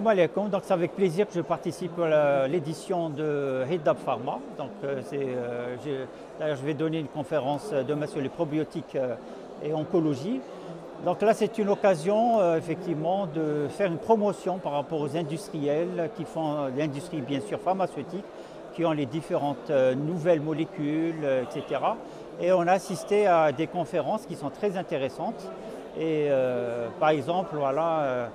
Salam alaikum, donc c'est avec plaisir que je participe à l'édition de Hidab Pharma. Donc, d'ailleurs, je vais donner une conférence demain sur les probiotiques et oncologie. Donc là, c'est une occasion effectivement de faire une promotion par rapport aux industriels qui font l'industrie bien sûr pharmaceutique, qui ont les différentes nouvelles molécules, etc. Et on a assisté à des conférences qui sont très intéressantes. Et par exemple, voilà.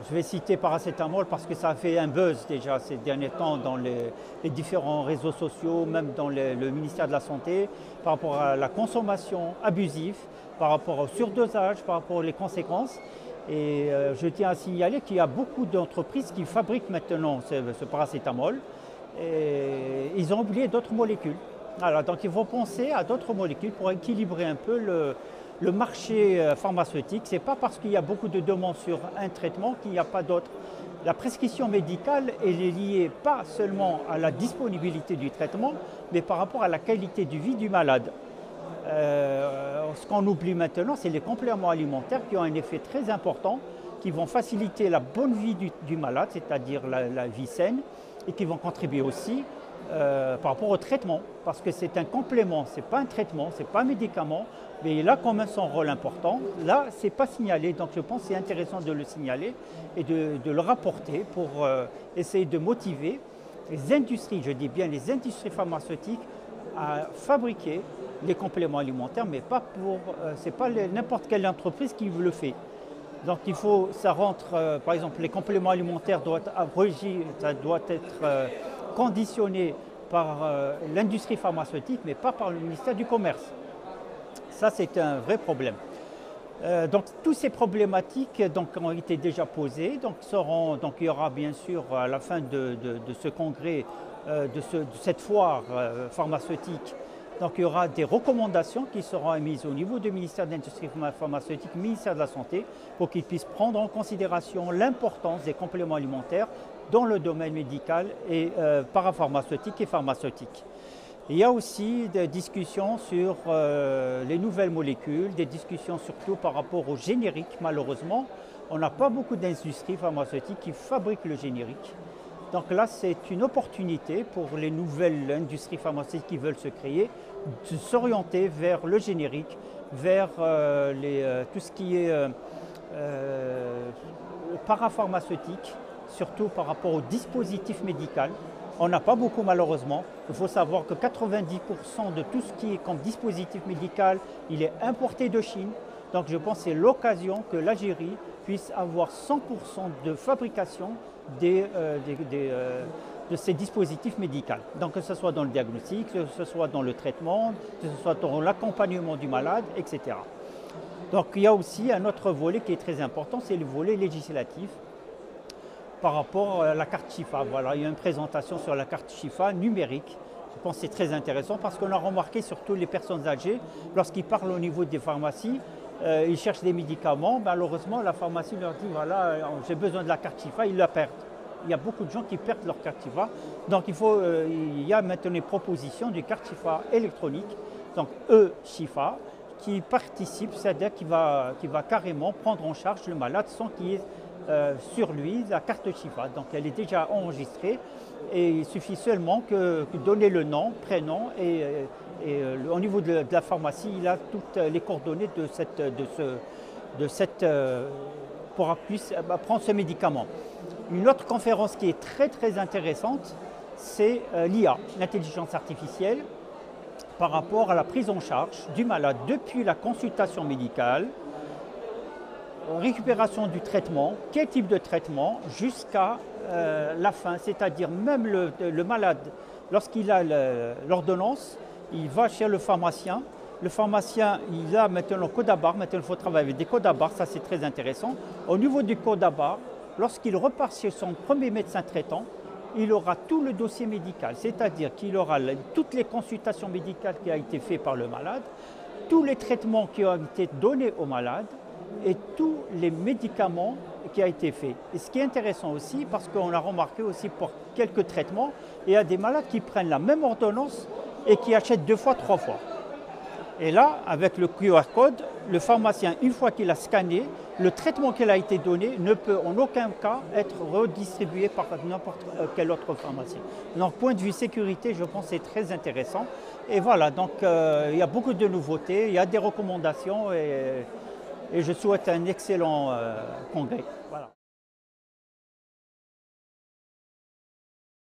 Je vais citer paracétamol parce que ça a fait un buzz déjà ces derniers temps dans les différents réseaux sociaux, même dans le ministère de la Santé, par rapport à la consommation abusive, par rapport au surdosage, par rapport aux conséquences. Et je tiens à signaler qu'il y a beaucoup d'entreprises qui fabriquent maintenant ce paracétamol et ils ont oublié d'autres molécules. Alors, donc il faut penser à d'autres molécules pour équilibrer un peu le marché pharmaceutique. Ce n'est pas parce qu'il y a beaucoup de demandes sur un traitement qu'il n'y a pas d'autres. La prescription médicale, elle est liée pas seulement à la disponibilité du traitement, mais par rapport à la qualité de vie du malade. Ce qu'on oublie maintenant, c'est les compléments alimentaires qui ont un effet très important, qui vont faciliter la bonne vie du malade, c'est-à-dire la vie saine, et qui vont contribuer aussi par rapport au traitement, parce que c'est un complément, ce n'est pas un traitement, ce n'est pas un médicament, mais il a quand même son rôle important. Là, ce n'est pas signalé, donc je pense que c'est intéressant de le signaler et de le rapporter pour essayer de motiver les industries, je dis bien les industries pharmaceutiques, à fabriquer les compléments alimentaires, mais pas ce n'est pas n'importe quelle entreprise qui le fait. Donc il faut, ça rentre, par exemple, les compléments alimentaires doivent être conditionné par l'industrie pharmaceutique, mais pas par le ministère du Commerce. Ça, c'est un vrai problème. Donc, toutes ces problématiques ont été déjà posées. Donc, il y aura bien sûr, à la fin de ce congrès, de cette foire pharmaceutique, donc il y aura des recommandations qui seront émises au niveau du ministère de l'Industrie pharmaceutique, ministère de la Santé, pour qu'ils puissent prendre en considération l'importance des compléments alimentaires dans le domaine médical et parapharmaceutique et pharmaceutique. Il y a aussi des discussions sur les nouvelles molécules, des discussions surtout par rapport au générique. Malheureusement, on n'a pas beaucoup d'industries pharmaceutiques qui fabriquent le générique. Donc là, c'est une opportunité pour les nouvelles industries pharmaceutiques qui veulent se créer, de s'orienter vers le générique, vers tout ce qui est parapharmaceutique, surtout par rapport au dispositif médical. On n'a pas beaucoup malheureusement. Il faut savoir que 90% de tout ce qui est comme dispositif médical, il est importé de Chine. Donc je pense que c'est l'occasion que l'Algérie puisse avoir 100% de fabrication de ces dispositifs médicaux. Donc que ce soit dans le diagnostic, que ce soit dans le traitement, que ce soit dans l'accompagnement du malade, etc. Donc il y a aussi un autre volet qui est très important, c'est le volet législatif par rapport à la carte Chifa. Voilà, il y a une présentation sur la carte Chifa numérique. Je pense que c'est très intéressant parce qu'on a remarqué surtout les personnes âgées, lorsqu'ils parlent au niveau des pharmacies, ils cherchent des médicaments, malheureusement la pharmacie leur dit voilà, j'ai besoin de la carte Chifa, ils la perdent. Il y a beaucoup de gens qui perdent leur carte Chifa. Donc il y a maintenant une proposition du carte Chifa électronique, donc e-Chifa, qui participe, c'est-à-dire qui va carrément prendre en charge le malade sans qu'il y ait sur lui la carte Chifa. Donc elle est déjà enregistrée et il suffit seulement que donner le nom, prénom et au niveau de la pharmacie, il a toutes les coordonnées pour puisse prendre ce médicament. Une autre conférence qui est très très intéressante, c'est l'IA, l'intelligence artificielle, par rapport à la prise en charge du malade depuis la consultation médicale, récupération du traitement, quel type de traitement, jusqu'à la fin, c'est-à-dire même le malade, lorsqu'il a l'ordonnance, il va chez le pharmacien, il a maintenant le code à barre, maintenant il faut travailler avec des codes à barre, ça c'est très intéressant. Au niveau du code à barre, lorsqu'il repart chez son premier médecin traitant, il aura tout le dossier médical, c'est-à-dire qu'il aura toutes les consultations médicales qui ont été faites par le malade, tous les traitements qui ont été donnés au malade, et tous les médicaments qui ont été faits. Et ce qui est intéressant aussi, parce qu'on a remarqué aussi pour quelques traitements, il y a des malades qui prennent la même ordonnance et qui achètent 2 fois, 3 fois. Et là, avec le QR code, le pharmacien, une fois qu'il a scanné, le traitement qui a été donné ne peut en aucun cas être redistribué par n'importe quel autre pharmacien. Donc, point de vue sécurité, je pense que c'est très intéressant. Et voilà, donc il y a beaucoup de nouveautés, il y a des recommandations et je souhaite un excellent congrès. Voilà.